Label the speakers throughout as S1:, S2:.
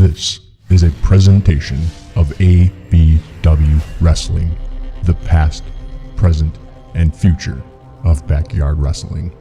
S1: This is a presentation of ABW Wrestling, the past, present, and future of backyard wrestling.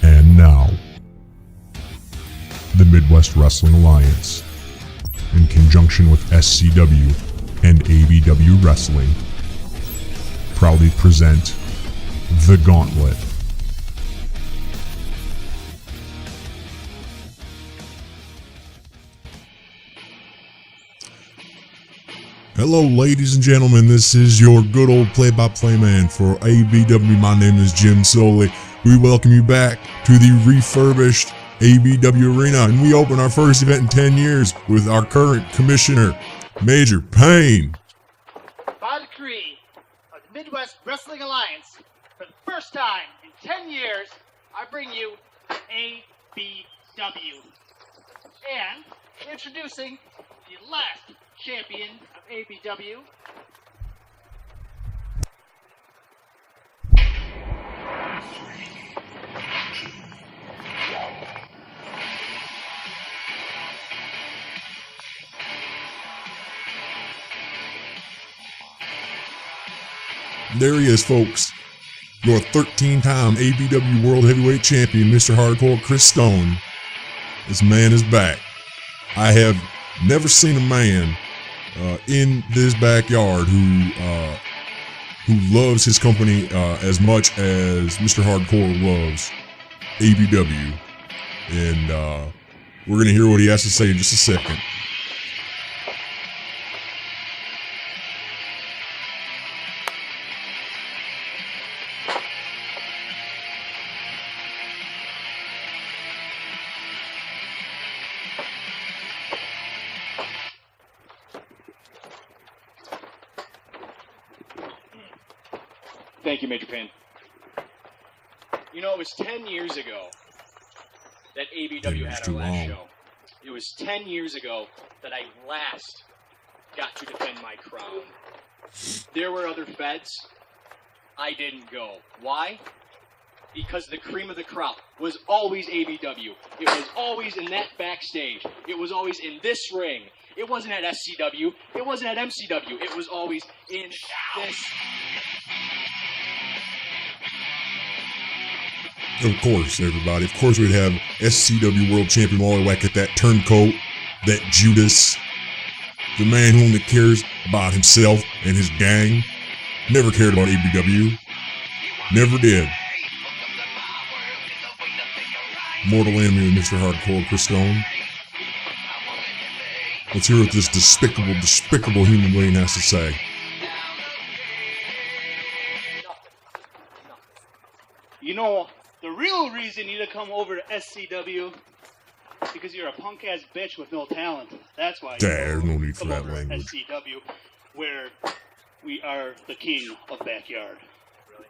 S1: And now, the Midwest Wrestling Alliance, in conjunction with SCW and ABW Wrestling, proudly present the Gauntlet. Hello, ladies and gentlemen, this is your good old play-by-play man for ABW. My name is Jim Soley. We welcome you back to the refurbished ABW Arena, and we open our first event in 10 years with our current commissioner, Major Payne.
S2: By decree of the Midwest Wrestling Alliance, for the first time in 10 years, I bring you ABW. And introducing the last champion of ABW,
S1: There he is, folks. Your 13-time ABW World Heavyweight Champion, Mr. Hardcore Chris Stone. This man is back. I have never seen a man in this backyard who loves his company as much as Mr. Hardcore loves ABW. And we're going to hear what he has to say in just a second.
S3: Thank you, Major Payne. You know, it was 10 years ago that ABW had our last show. It was 10 years ago that I last got to defend my crown. There were other feds. I didn't go. Why? Because the cream of the crop was always ABW. It was always in that backstage. It was always in this ring. It wasn't at SCW. It wasn't at MCW. It was always in this.
S1: Of course, everybody. Of course, we'd have SCW World Champion Wally Wack at that turncoat, that Judas, the man who only cares about himself and his gang. Never cared about ABW. Never did. Mortal enemy of Mr. Hardcore Chris Stone. Let's hear what this despicable human being has to say.
S4: You know, the real reason you to come over to SCW is because you're a punk-ass bitch with no talent. That's why
S1: There's no need for
S4: come
S1: that
S4: over
S1: language.
S4: to SCW, where we are the king of backyard.
S3: Really?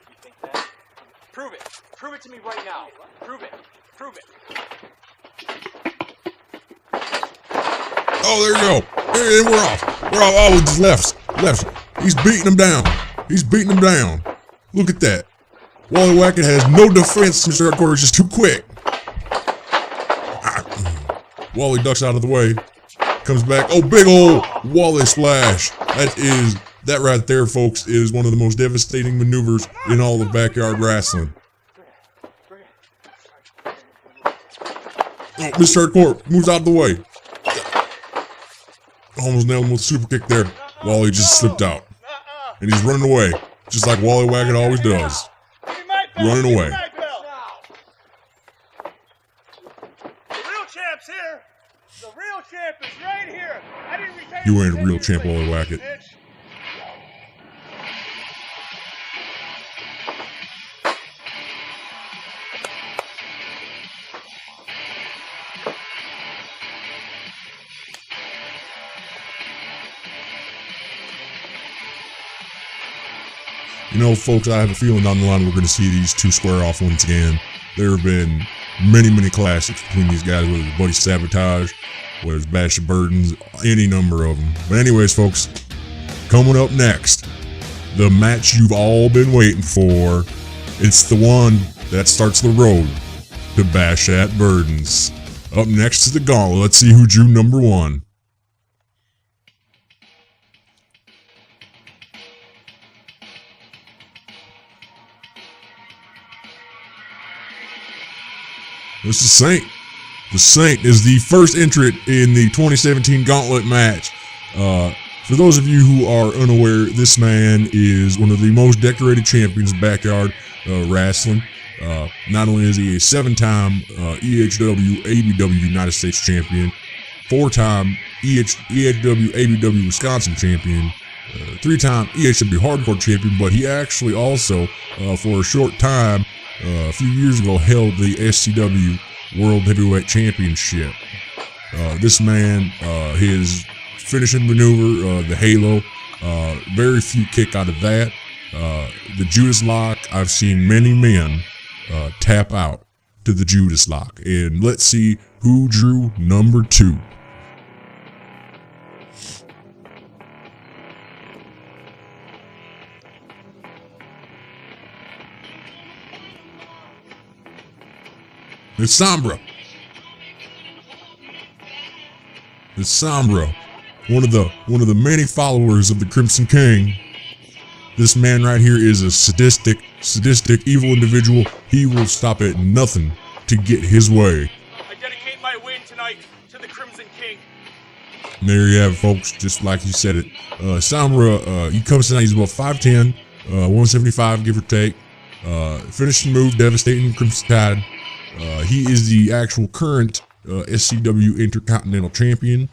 S3: You think that? Prove it. Prove it to me right now. Prove it. Prove it.
S1: Oh, there you go. And we're off. We're off. Oh, just left. He's beating him down. Look at that. Wally Wackett has no defense. Mr. Hardcore is just too quick. Wally ducks out of the way. Comes back. Oh, big ol' Wally splash. That right there, folks, is one of the most devastating maneuvers in all of backyard wrestling. Oh, Mr. Hardcore moves out of the way. Almost nailed him with a super kick there. Wally just slipped out. And he's running away. Just like Wally Wackett always does. Running away.
S4: The real champ's here. The real champ is right here. I didn't retain
S1: You ain't a real champ, Wally Wackett. You know, folks, I have a feeling down the line we're going to see these two square off once again. There have been many classics between these guys, whether it's Buddy Sabotage, whether it's Bash the Burdens, any number of them. But anyways, folks, coming up next, the match you've all been waiting for. It's the one that starts the road to Bash at Burdens. Up next is the Gauntlet. Let's see who drew number one. This is Saint. The Saint is the first entrant in the 2017 Gauntlet match. For those of you who are unaware, this man is one of the most decorated champions of backyard wrestling. Not only is he a 7-time EHW, ABW United States champion, 4-time EHW, ABW Wisconsin champion, 3-time EHW Hardcore champion, but he actually also, for a short time, a few years ago, held the SCW World Heavyweight Championship. This man, his finishing maneuver, the Halo, very few kick out of that. The Judas Lock, I've seen many men tap out to the Judas Lock. And let's see who drew number 2. It's Sombra. It's Sombra, one of the many followers of the Crimson King. This man right here is a sadistic, evil individual. He will stop at nothing to get his way.
S5: I dedicate my win tonight to the Crimson King.
S1: And there you have it, folks. Just like you said it. Sombra, he comes tonight. He's about 5'10", 175, give or take. Finishing move, devastating Crimson Tide. He is the actual current SCW Intercontinental Champion.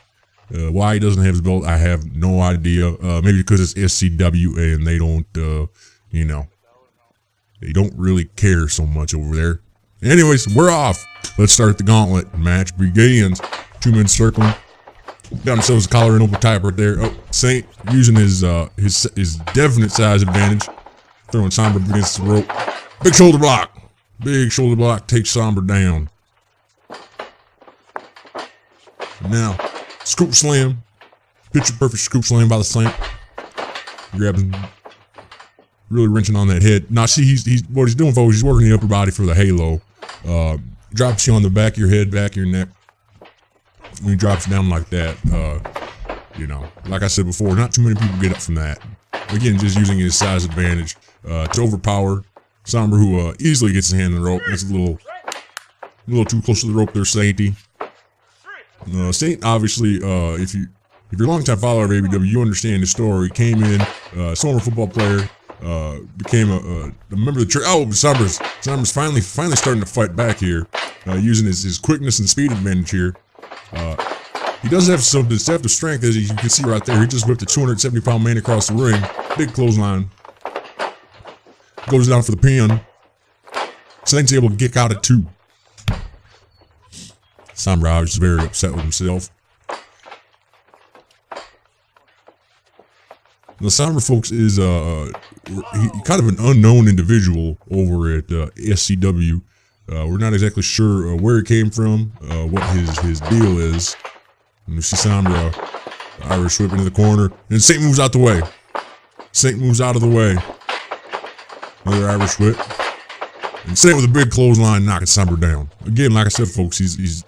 S1: Why he doesn't have his belt, I have no idea. Maybe because it's SCW and they don't, they don't really care so much over there. Anyways, we're off. Let's start the Gauntlet. Match begins. 2 men circling. Got themselves a collar and open type right there. Oh, Saint using his definite size advantage. Throwing Sombra against the rope. Big shoulder block. Big shoulder block takes Sombra down. Now, scoop slam. Picture perfect scoop slam by the Saint. Grabbing, really wrenching on that head. Now, see, he's what he's doing, folks. He's working the upper body for the Halo. Drops you on the back of your head, back of your neck. When he drops down like that, like I said before, not too many people get up from that. Again, just using his size advantage to overpower Sombra, who easily gets his hand in the rope. That's a little too close to the rope there, Sainty. Saint, obviously, if you're a longtime follower of ABW, you understand the story. Came in, former football player, became a member of the church. Oh, Sombra's finally starting to fight back here, using his quickness and speed advantage here. He does have some deceptive strength, as you can see right there. He just whipped a 270-pound man across the ring. Big clothesline. Goes down for the pin. Saint's able to kick out at 2. Sombra is very upset with himself. The Sombra, folks, is kind of an unknown individual over at SCW. We're not exactly sure where he came from, what his deal is. And you see Sombra, Irish whip into the corner, and Saint moves out the way. Saint moves out of the way. Another Irish whip. And Saint with a big clothesline knocking Sombra down. Again, like I said, folks, he's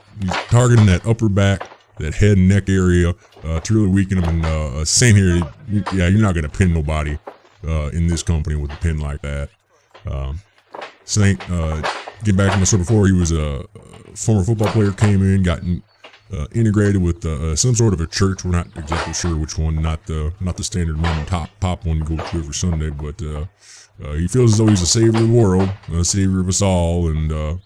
S1: targeting that upper back, that head and neck area to really weaken him. And Saint here, you're not going to pin nobody in this company with a pin like that. Saint, get back to what I said before, he was a former football player, came in, got integrated with some sort of a church. We're not exactly sure which one, not the standard mom and pop one you go to every Sunday, but he feels as though he's a savior of the world, a savior of us all, and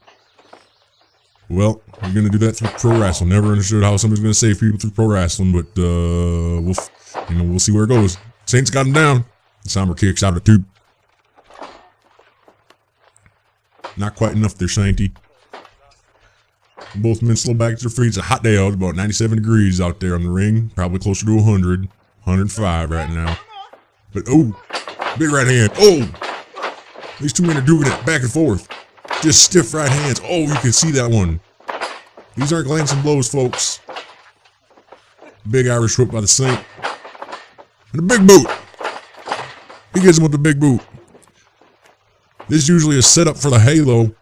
S1: well, you're gonna do that through pro wrestling. Never understood how somebody's gonna save people through pro wrestling, but we'll see where it goes. Saint's got him down. Sombra kicks out at 2. Not quite enough there, Sainty. Both men slow back to their feet. It's a hot day out. It's about 97 degrees out there on the ring. Probably closer to 100, 105 right now. But, oh, big right hand. Oh, These two men are doing it back and forth. Just stiff right hands. Oh, you can see that one. These aren't glancing blows, folks. Big Irish whip by the Saint. And a big boot. He gets him with the big boot. This is usually a setup for the Halo.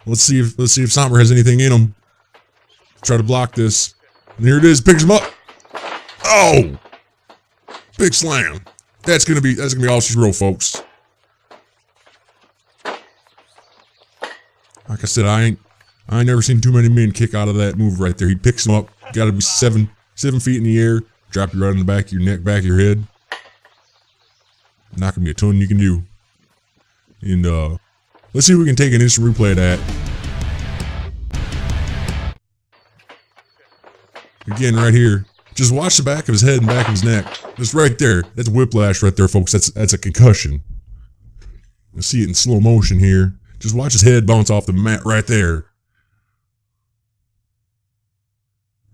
S1: Let's see if Somber has anything in him. Try to block this. And here it is. Picks him up. Oh! Big slam. That's gonna be all she's wrote, folks. Like I said, I ain't never seen too many men kick out of that move right there. He picks him up. Got to be seven feet in the air. Drop you right on the back of your neck, back of your head. Not gonna be a ton you can do. And let's see if we can take an instant replay of that. Again, right here. Just watch the back of his head and back of his neck. Just right there. That's whiplash right there, folks. That's a concussion. You'll see it in slow motion here. Just watch his head bounce off the mat right there.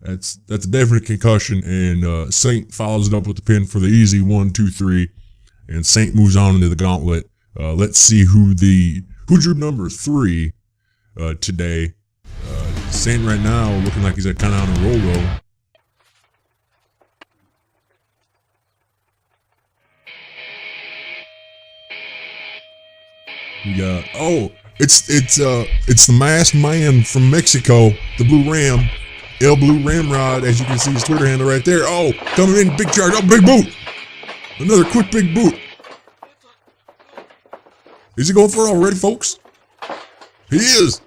S1: That's a definite concussion, and Saint follows it up with the pin for the easy 1, 2, 3, and Saint moves on into the Gauntlet. Let's see who drew number 3 today. Saint right now looking like he's kind of on a roll though. We got it's the masked man from Mexico, the Blue Ram. El Blue Ramrod, as you can see his Twitter handle right there. Oh, coming in, big charge. Oh, big boot. Another quick big boot. Is he going for it already, folks? He is.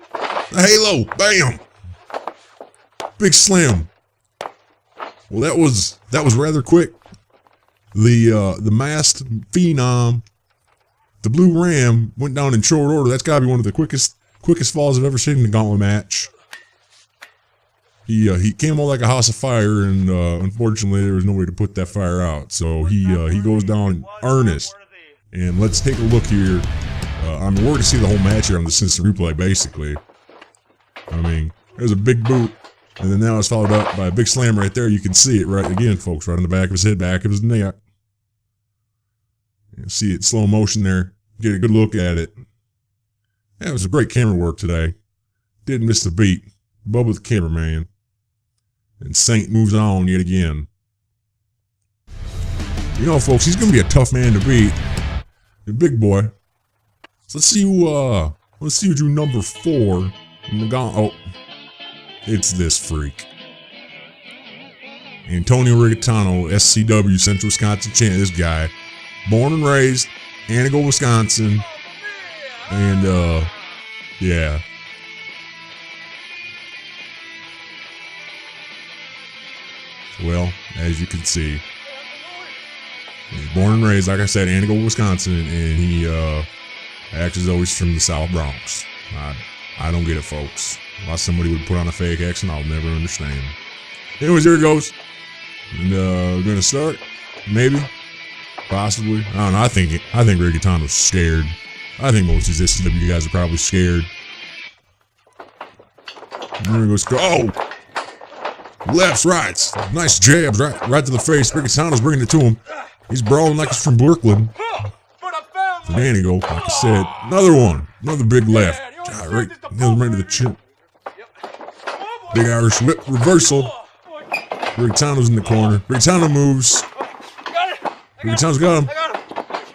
S1: The Halo. Bam. Big slam. Well, that was rather quick. The masked phenom, the Blue Ram, went down in short order. That's got to be one of the quickest falls I've ever seen in a Gauntlet match. He came out like a house of fire, and unfortunately there was no way to put that fire out. So he goes down in earnest. And let's take a look here. I mean, we're going to see the whole match here on this instant replay, basically. I mean, there's a big boot, and then now it's followed up by a big slam right there. You can see it right again, folks, right on the back of his head, back of his neck. You see it slow motion there. Get a good look at it. Yeah, it was a great camera work today. Didn't miss the beat. Bubba the cameraman. And Saint moves on yet again. You know, folks, he's going to be a tough man to beat. The big boy. So let's see who drew number 4 in the Gauntlet. Oh, it's this freak. Antonio Rigatano, SCW, Central Wisconsin champ. This guy. Born and raised, Antigo, Wisconsin. And, yeah. Well, as you can see, he's born and raised, like I said, Antigo, Wisconsin, and he acts as though he's from the South Bronx. I don't get it, folks. Why somebody would put on a fake accent, I'll never understand. Anyways, here it goes. And we're gonna start, maybe, possibly. I don't know. I think Rigatano's scared. I think most of these SCW guys are probably scared. And there he goes. Oh. Lefts, rights, nice jabs, right to the face. Rigatano's bringing it to him. He's brawling like he's from Brooklyn. From Antigo, like I said, another big left. Right, nails right to the chin. Big Irish whip reversal. Rigatano's in the corner. Rigatano moves. Rigatano's got him.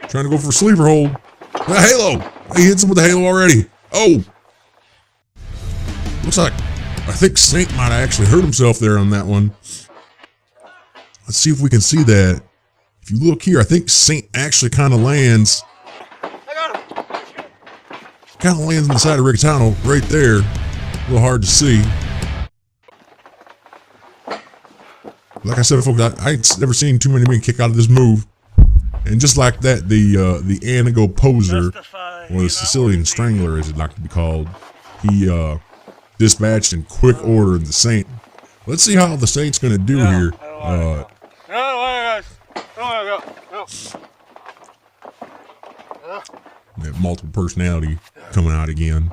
S1: Trying to go for a sleeper hold. The Halo. He hits him with the Halo already. Oh. Looks like, I think Saint might have actually hurt himself there on that one. Let's see if we can see that. If you look here, I think Saint actually kind of lands. Kind of lands on the side of Rigatano right there. A little hard to see. Like I said, folks, I ain't never seen too many men kick out of this move. And just like that, the Antigo poser, or the Sicilian Strangler, as it like to be called, he dispatched in quick order the Saint. Let's see how the Saint's gonna do here. That multiple personality coming out again.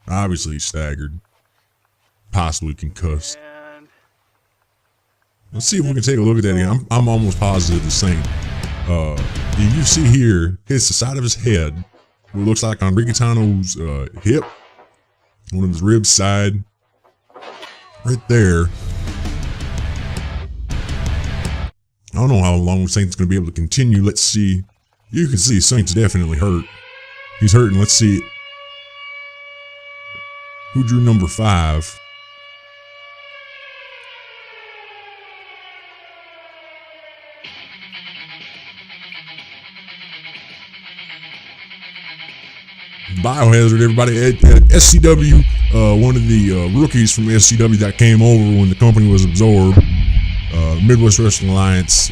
S1: Obviously staggered, possibly concussed. Let's see if we can take a look at that again. I'm almost positive the Saint. You see here, hits the side of his head. What looks like on Rigatano's hip. One of his ribs side. Right there. I don't know how long Saint's going to be able to continue. Let's see. You can see Saint's definitely hurt. He's hurting. Let's see. Who drew number 5? Biohazard, everybody at SCW, one of the rookies from SCW that came over when the company was absorbed. Midwest Wrestling Alliance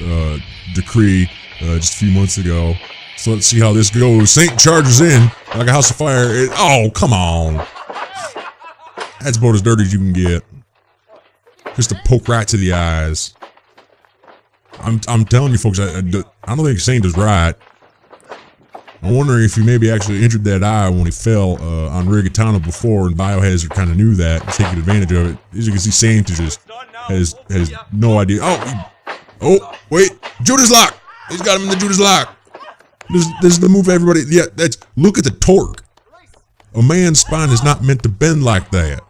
S1: decree just a few months ago. So let's see how this goes. Saint charges in like a house of fire. Oh, come on. That's about as dirty as you can get. Just a poke right to the eyes. I'm telling you folks, I don't think Saint is right. I'm wondering if he maybe actually injured that eye when he fell on Rigatano before, and Biohazard kind of knew that and taking advantage of it. As you can see, Saint just has no idea. Oh, wait, Judas lock. He's got him in the Judas lock. This is the move, everybody. Yeah, look at the torque. A man's spine is not meant to bend like that.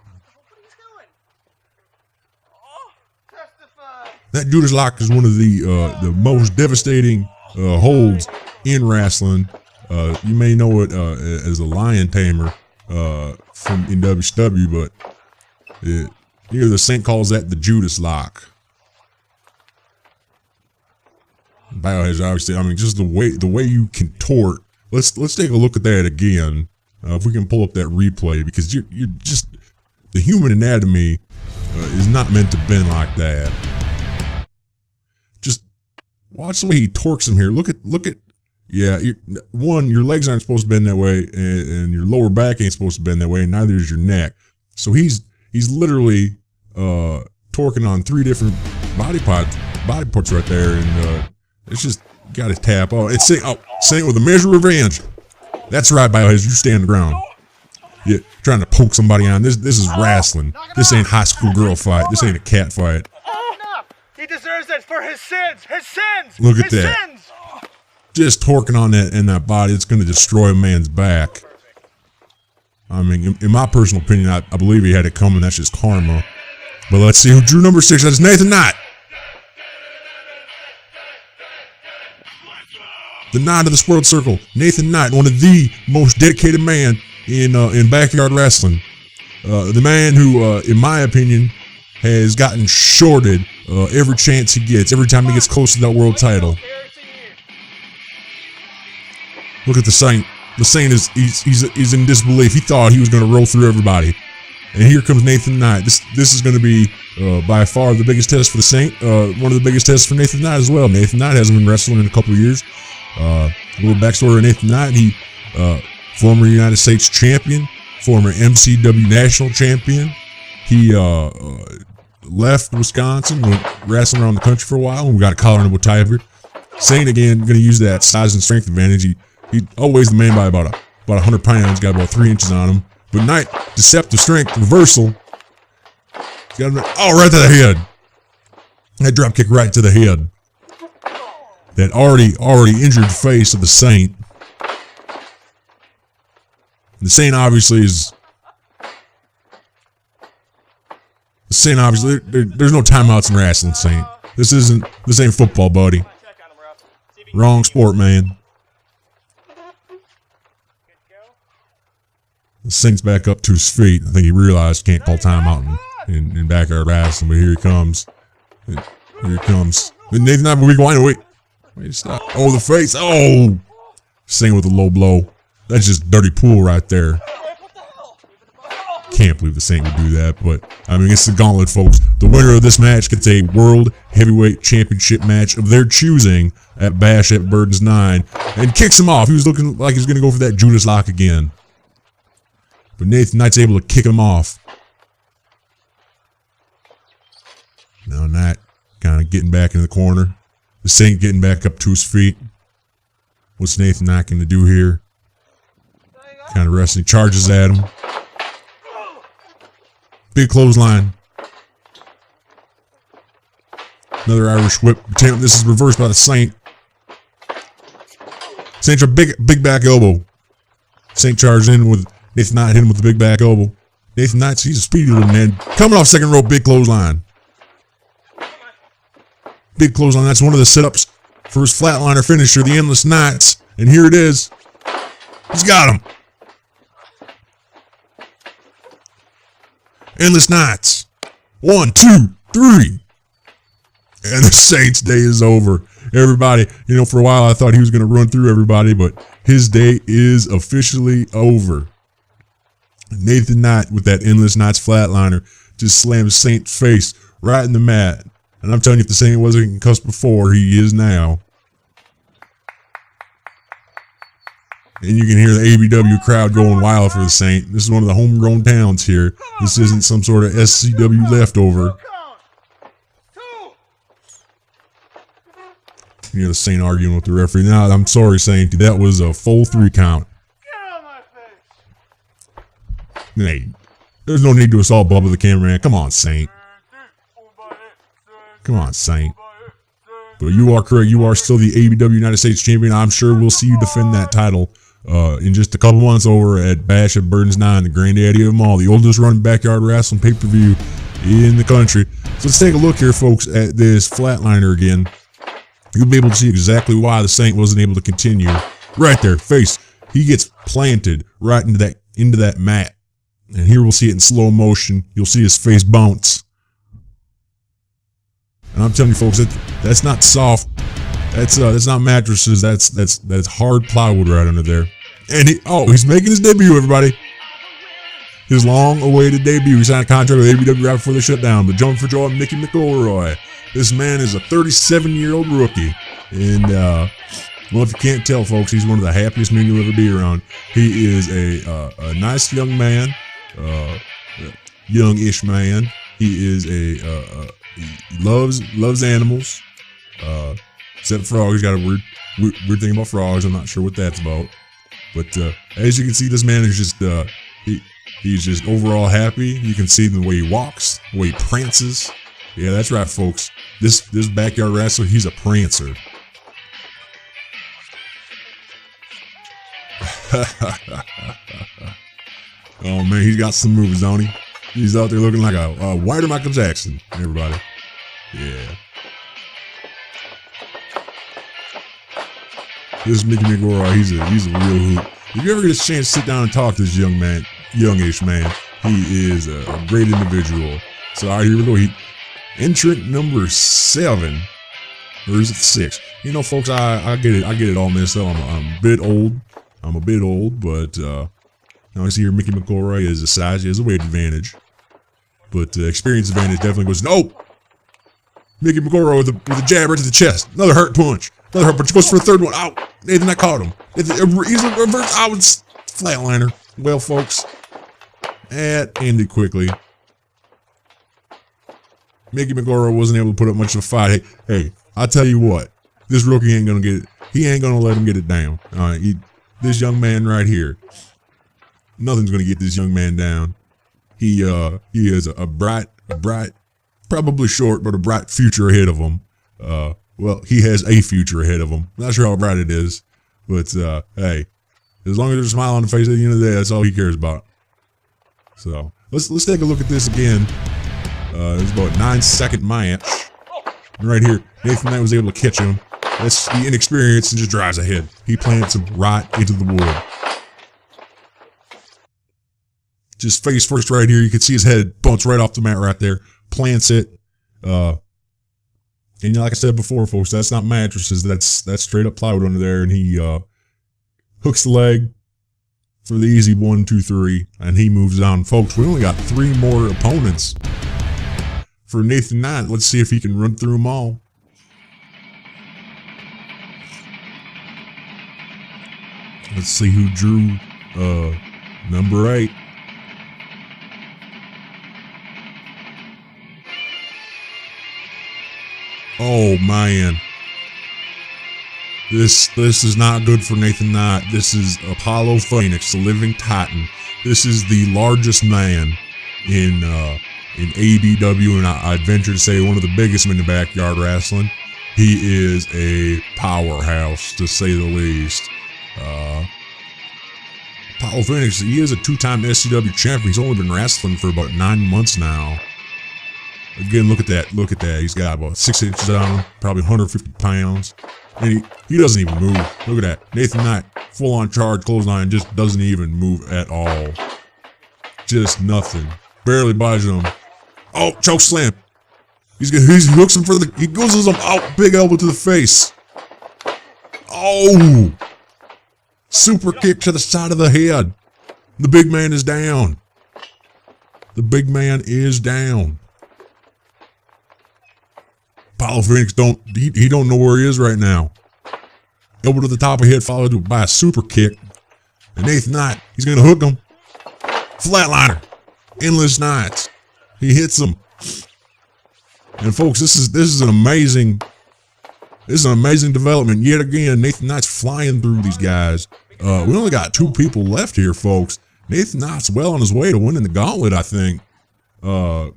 S1: That Judas lock is one of the most devastating holds in wrestling. You may know it as a lion tamer from in WCW, but here the Saint calls that the Judas lock. Biohazard, obviously, I mean, just the way you contort. Let's take a look at that again. If we can pull up that replay, because you're just, the human anatomy is not meant to bend like that. Just watch the way he torques him here. Look at. Yeah, your legs aren't supposed to bend that way, and your lower back ain't supposed to bend that way, and neither is your neck. So he's literally torquing on 3 different body parts right there, and it's just got to tap. Oh, it's Saint with a measure of revenge. That's right, Biohazard. You stay on the ground. Yeah, trying to poke somebody on. This is wrestling. This ain't high school girl fight. This ain't a cat fight.
S5: He deserves it for his sins. His sins.
S1: Look at that. Sins. Just torquing on that in that body, it's going to destroy a man's back. I mean, in my personal opinion, I believe he had it coming. That's just karma. But let's see who drew number 6. That's Nathan Knight. The Knight of the World Circle, Nathan Knight, one of the most dedicated man in backyard wrestling. The man who, in my opinion, has gotten shorted every chance he gets, every time he gets close to that world title. Look at the Saint. The Saint he's in disbelief. He thought he was going to roll through everybody. And here comes Nathan Knight. This is going to be by far the biggest test for the Saint. One of the biggest tests for Nathan Knight as well. Nathan Knight hasn't been wrestling in a couple of years. A little backstory of Nathan Knight. He former United States champion, former MCW national champion. He left Wisconsin, went wrestling around the country for a while, and we got a collar and a tie. Saint again going to use that size and strength advantage. He always the man by about 100 pounds, got about 3 inches on him. But Knight, deceptive strength, reversal. Got him, right to the head. That drop kick right to the head. That already injured face of the Saint. The Saint obviously is. The Saint obviously, there's no timeouts in wrestling, Saint. This ain't football, buddy. Wrong sport, man. The Saint's back up to his feet. I think he realized he can't call timeout in backyard wrestling, but here he comes. Here he comes. Nathan Knight, wait, stop. Oh, the face. Oh! Saint with a low blow. That's just dirty pool right there. Can't believe the Saint would do that, but I mean, it's the Gauntlet, folks. The winner of this match gets a World Heavyweight Championship match of their choosing at Bash at Burdens 9 and kicks him off. He was looking like he was going to go for that Judas lock again. But Nathan Knight's able to kick him off. Now Knight kind of getting back in the corner. The Saint getting back up to his feet. What's Nathan Knight going to do here? Kind of wrestling. Charges at him. Big clothesline. Another Irish whip attempt. This is reversed by the Saint. Saint a big back elbow. Saint charged in with Nathan Knight, hit him with the big back elbow. Nathan Knight, he's a speedy little man. Coming off second rope, big clothesline. Big clothesline. That's one of the setups for his flatliner finisher, the Endless Knights. And here it is. He's got him. Endless Knights. 1, 2, 3. And the Saint's day is over. Everybody, you know, for a while I thought he was going to run through everybody, but his day is officially over. Nathan Knight with that Endless Knights flatliner just slammed Saint's face right in the mat. And I'm telling you, if the Saint wasn't concussed before, he is now. And you can hear the ABW crowd going wild for the Saint. This is one of the homegrown towns here. This isn't some sort of SCW leftover. You know, the Saint arguing with the referee. Now, I'm sorry, Saint. That was a full 3 count. Hey, there's no need to assault Bubba the cameraman. Come on, Saint. Come on, Saint. But you are correct. You are still the ABW United States Champion. I'm sure we'll see you defend that title in just a couple months over at Bash at Burns 9, the granddaddy of them all, the oldest running backyard wrestling pay-per-view in the country. So let's take a look here, folks, at this flatliner again. You'll be able to see exactly why the Saint wasn't able to continue. Right there, face. He gets planted right into that mat. And here we'll see it in slow motion. You'll see his face bounce. And I'm telling you, folks, that's not soft. That's not mattresses. That's hard plywood right under there. And he's making his debut, everybody. His long-awaited debut. He signed a contract with ABW right before they shut down. But jumping for joy, Mickey McElroy. This man is a 37-year-old rookie. And, well, if you can't tell, folks, he's one of the happiest men you'll ever be around. He is a nice young man, young-ish man. He is he loves animals, except frogs. He's got a weird thing about frogs. I'm not sure what that's about. But as you can see, this man is just, he's just overall happy. You can see the way he walks, the way he prances. Yeah, that's right, folks. This backyard wrestler, he's a prancer. Oh man, he's got some moves, don't he? He's out there looking like a whiter Michael Jackson, everybody. Yeah. This Mickey McElroy, he's a real hoot. If you ever get a chance to sit down and talk to this youngish man, he is a great individual. So all right, here we go. Entrant number 7, or is it 6? You know, folks, I get it all messed up. I'm a bit old, but now I see here Mickey McElroy is a size, he has a weight advantage, but experience advantage definitely goes. Nope. Mickey McElroy with a jab right to the chest. Another hurt punch. Goes for a third one. Out. Nathan, I caught him. He's a reverse. Out. Flatliner. Well, folks, that ended quickly. Mickey McElroy wasn't able to put up much of a fight. Hey, I tell you what, this rookie ain't gonna get it. He ain't gonna let him get it down. All right, this young man right here, nothing's gonna get this young man down. He is a bright, probably short, but a bright future ahead of him. Well, he has a future ahead of him. Not sure how bright it is, but hey, as long as there's a smile on the face at the end of the day, that's all he cares about. So let's take a look at this again. It's about a 9-second match. And right here, Nathan Knight was able to catch him. That's the inexperience and just drives ahead. He plants him right into the wood. Just face first right here. You can see his head bounce right off the mat right there. Plants it. And you know, like I said before, folks, that's not mattresses. That's straight up plywood under there. And he hooks the leg for the easy 1, 2, 3. And he moves on. Folks, we only got 3 more opponents for Nathan Knight. Let's see if he can run through them all. Let's see who drew number 8. Oh man. This is not good for Nathan Knight. This is Apollo Phoenix, the living titan. This is the largest man in in ABW, and I'd venture to say one of the biggest in the backyard wrestling. He is a powerhouse, to say the least. Apollo Phoenix, he is a 2-time SCW champion. He's only been wrestling for about 9 months now. Again, look at that. Look at that. He's got about 6 inches on him, probably 150 pounds. And he doesn't even move. Look at that. Nathan Knight, full on charge, clothesline, just doesn't even move at all. Just nothing. Barely budges him. Oh, choke slam. He hooks him he goes him out, big elbow to the face. Oh! Super kick to the side of the head. The big man is down. The big man is down. Apollo Phoenix he don't know where he is right now. Elbow to the top of the head, followed by a super kick. And Nathan Knight, he's gonna hook him. Flatliner. Endless Nights. He hits him. And folks, this is an amazing development. Yet again, Nathan Knight's flying through these guys. We only got 2 people left here, folks. Nathan Knight's well on his way to winning the Gauntlet, I think. We'll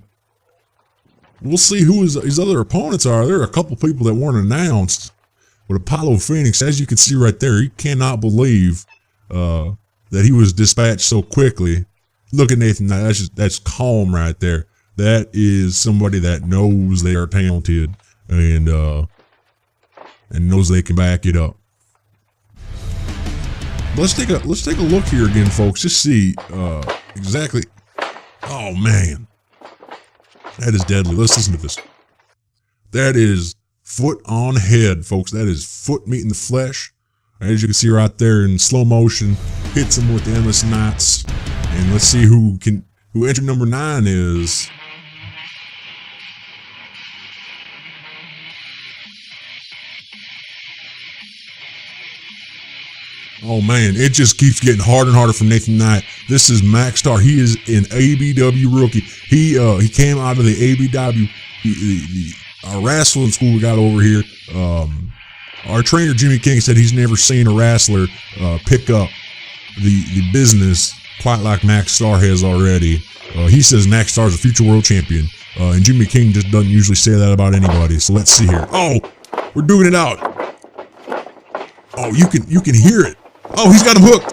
S1: see who his other opponents are. There are a couple people that weren't announced. But Apollo Phoenix, as you can see right there, he cannot believe that he was dispatched so quickly. Look at Nathan Knight. That's calm right there. That is somebody that knows they are talented and knows they can back it up. Let's take a look here again, folks. Just see exactly. Oh man, that is deadly. Let's listen to this. That is foot on head, folks. That is foot meeting the flesh. As you can see right there in slow motion, hits him with the Endless Nights. And let's see who entry number 9 is. Oh man, it just keeps getting harder and harder for Nathan Knight. This is Max Star. He is an ABW rookie. He came out of the ABW, our wrestling school we got over here. Our trainer Jimmy King said he's never seen a wrestler pick up the business quite like Max Star has already. He says Max Star is a future world champion, and Jimmy King just doesn't usually say that about anybody. So let's see here. Oh, we're doing it out. Oh, you can hear it. Oh, he's got him hooked.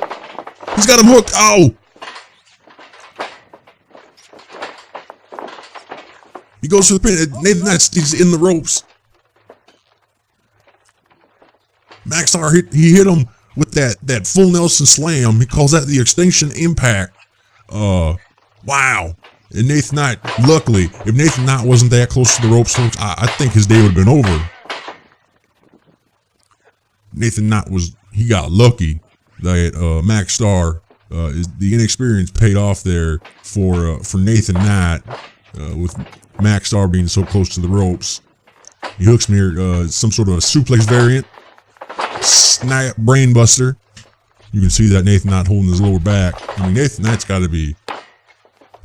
S1: He's got him hooked. Oh. He goes for the pin. Nathan Knight's he's in the ropes. Max Star, he hit him with that full Nelson slam. He calls that the extinction impact. Wow. And Nathan Knight, luckily, if Nathan Knight wasn't that close to the ropes, folks, I think his day would have been over. Nathan Knight he got lucky that Max Star, the inexperience paid off there for Nathan Knight, with Max Star being so close to the ropes. He hooks me here, some sort of a suplex variant. Snap brainbuster. You can see that Nathan Knight holding his lower back. I mean, Nathan Knight's got to be.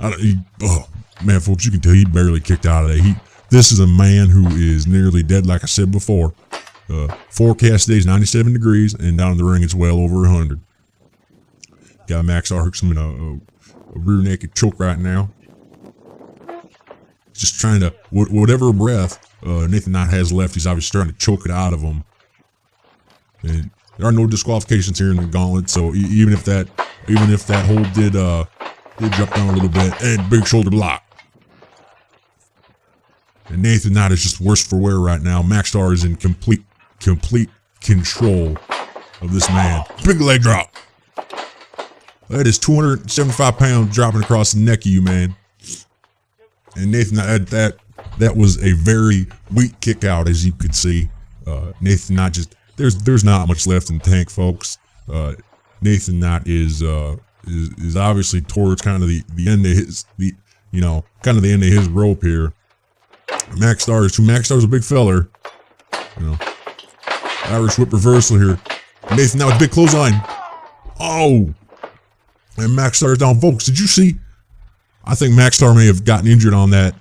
S1: Oh man, folks, you can tell he barely kicked out of that. This is a man who is nearly dead, like I said before. Forecast days 97 degrees, and down in the ring it's well over 100. Got Max Star hooks him in a rear naked choke right now. Just trying to whatever breath Nathan Knight has left, he's obviously trying to choke it out of him. And there are no disqualifications here in the Gauntlet, so even if that hold did jump down a little bit, and big shoulder block. And Nathan Knight is just worse for wear right now. Max Star is in complete control of this man. Big leg drop. That is 275 pounds dropping across the neck of you, man. And Nathan Knight, that was a very weak kick out, as you could see. Nathan Knight just. There's not much left in the tank, folks. Nathan Knight is obviously towards kind of the end of his kind of the end of his rope here. Max Star's a big feller. Irish whip reversal here. Nathan Knight with big clothesline. Oh, and Max Star's down, folks. Did you see? I think Max Star may have gotten injured on that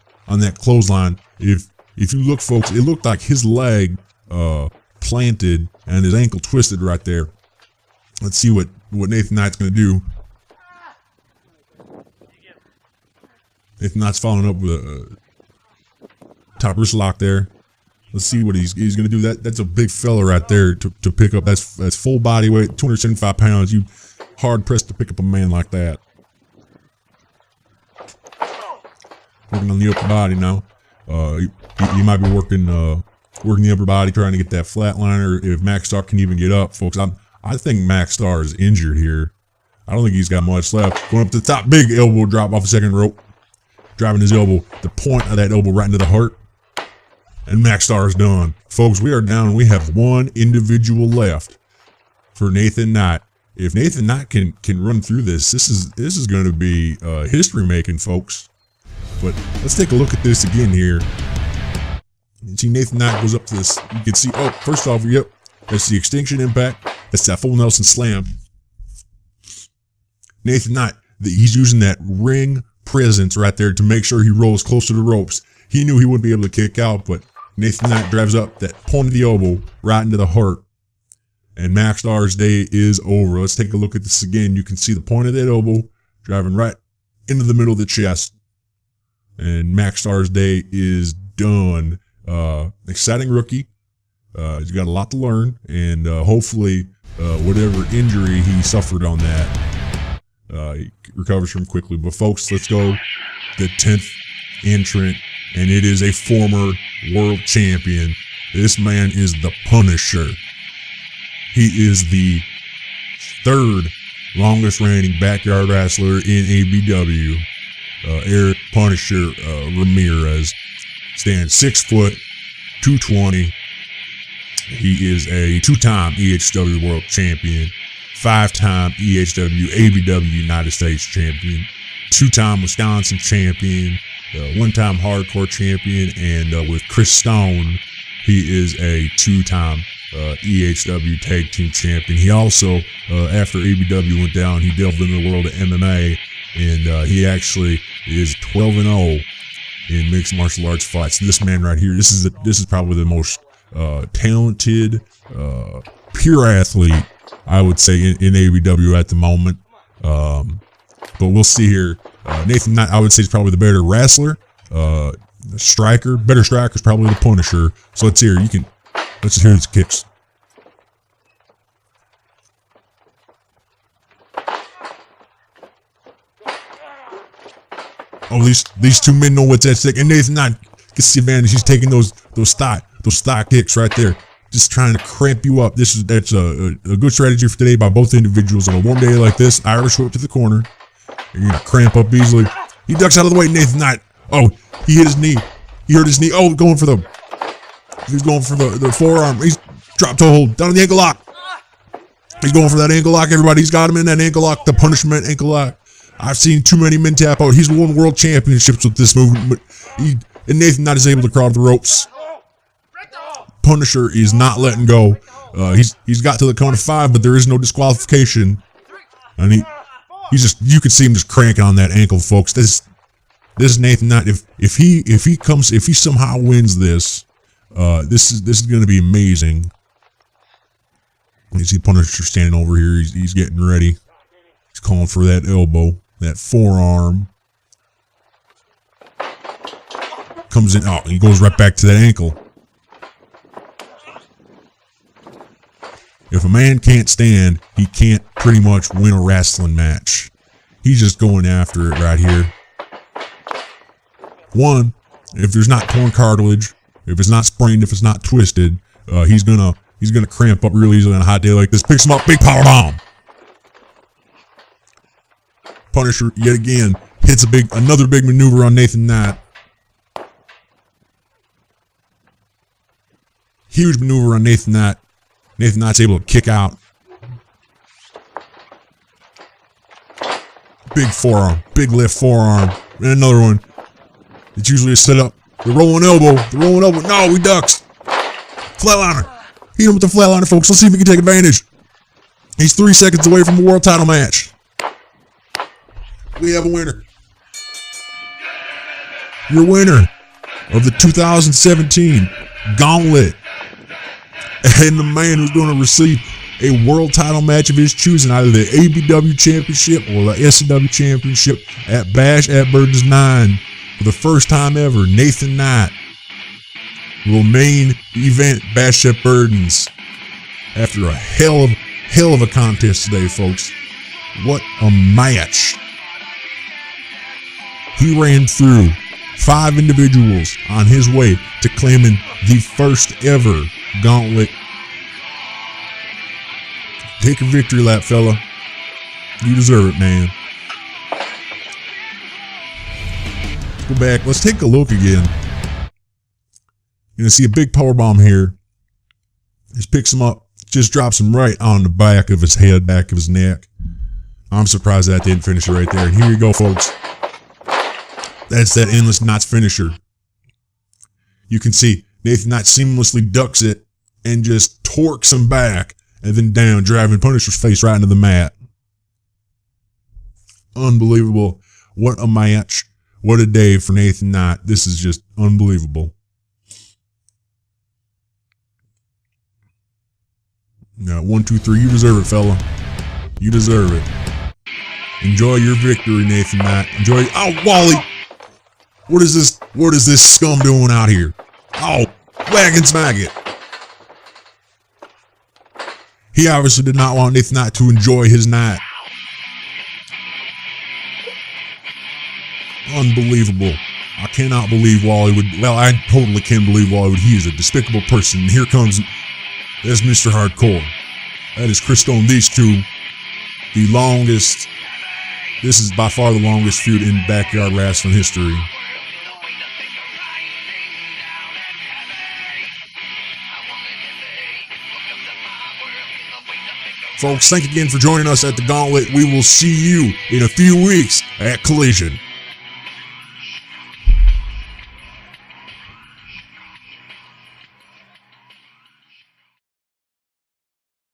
S1: clothesline. If you look, folks, it looked like his leg planted and his ankle twisted right there. Let's see what Nathan Knight's gonna do. Nathan Knott's following up with a top wrist lock there. Let's see what he's going to do. That's a big fella right there to pick up. That's full body weight, 275 pounds. You hard pressed to pick up a man like that. Working on the upper body now. You might be working the upper body, trying to get that flatliner. If Max Star can even get up, folks. I think Max Star is injured here. I don't think he's got much left. Going up to the top, big elbow drop off the second rope. Driving his elbow, the point of that elbow right into the heart. And Max Star is done. Folks, we are down and we have one individual left for Nathan Knott. If Nathan Knott can run through this is going to be history making, folks. But let's take a look at this again here. You see Nathan Knott goes up to this. You can see, oh, first off, yep, that's the extinction impact. That's that full Nelson slam. Nathan Knott, he's using that ring presence right there to make sure he rolls close to the ropes. He knew he wouldn't be able to kick out, but Nathan Knott drives up that point of the elbow right into the heart. And Max Star's day is over. Let's take a look at this again. You can see the point of that elbow driving right into the middle of the chest. And Max Star's day is done. Exciting rookie. He's got a lot to learn. And hopefully, whatever injury he suffered on that, he recovers from quickly. But folks, let's go. The 10th entrant. And it is a former world champion. This man is the Punisher. He is the third longest reigning backyard wrestler in ABW. Eric Punisher Ramirez stands 6 foot, 220. He is a 2-time EHW world champion, 5-time EHW ABW United States champion, 2-time Wisconsin champion, 1-time hardcore champion, and with Chris Stone, he is a 2-time EHW tag team champion. He also, after ABW went down, he delved into the world of MMA, and he actually is 12-0 in mixed martial arts fights. This man right here, this is probably the most talented, pure athlete, I would say, in ABW at the moment. But we'll see here. Nathan Knott, I would say, is probably the better wrestler. Striker, better striker is probably the Punisher. So let's hear. Let's just hear these kicks. Oh, these two men know what's at stake, and Nathan Knott gets the advantage. He's taking those thigh kicks right there, just trying to cramp you up. That's a good strategy for today by both individuals on a warm day like this. Irish whip to the corner. You're gonna cramp up easily. He ducks out of the way. Nathan Knott. Oh, he hit his knee. He hurt his knee. Oh, going for the forearm. He's dropped to hold down on the ankle lock. He's going for that ankle lock. Everybody, he's got him in that ankle lock. The punishment ankle lock. I've seen too many men tap out. He's won world championships with this movement, but and Nathan Knott is able to crawl the ropes. Punisher is not letting go. He's got to the count of 5, but there is no disqualification. And you can see him just cranking on that ankle, folks. This is Nathan Knott. If he somehow wins this, this is going to be amazing. You see Punisher standing over here. He's getting ready. He's calling for that elbow, that forearm. Comes in. Oh, he goes right back to that ankle. If a man can't stand, he can't pretty much win a wrestling match. He's just going after it right here. One, if there's not torn cartilage, if it's not sprained, if it's not twisted, he's gonna cramp up real easily on a hot day like this. Picks him up, big power bomb. Punisher yet again hits another big maneuver on Nathan Knott. Huge maneuver on Nathan Knott. Nathan Knott's able to kick out. Big forearm, big left forearm, and another one. It's usually a setup. The rolling elbow. No, he ducks. Flatliner. Hit him with the flatliner, folks. Let's see if he can take advantage. He's 3 seconds away from a world title match. We have a winner. Your winner of the 2017 Gauntlet. And the man who's going to receive a world title match of his choosing, either the ABW Championship or the SCW Championship at Bash at Burton's 9. For the first time ever, Nathan Knight will main event Bashep Burdens after a hell of a contest today, folks. What a match. He ran through 5 individuals on his way to claiming the first ever Gauntlet. Take a victory lap, fella. You deserve it, man. Go back. Let's take a look again. You're gonna see a big power bomb here. Just picks him up, just drops him right on the back of his head, back of his neck. I'm surprised that didn't finish it right there. And here you go, folks. That's that Endless Knots finisher. You can see Nathan Knight seamlessly ducks it and just torques him back and then down, driving Punisher's face right into the mat. Unbelievable. What a match. What a day for Nathan Knight. This is just unbelievable. Now, 1, 2, 3. You deserve it, fella. You deserve it. Enjoy your victory, Nathan Knight. Enjoy. Oh, Wally. What is this? What is this scum doing out here? Oh, whack and smack it. He obviously did not want Nathan Knight to enjoy his night. Unbelievable. I cannot believe Wally would. Well, I totally can believe Wally would. He is a despicable person. And here comes. There's Mr. Hardcore. That is Chris Stone. These two, the longest. This is by far the longest feud in backyard wrestling history. Folks, thank you again for joining us at the Gauntlet. We will see you in a few weeks at Collision.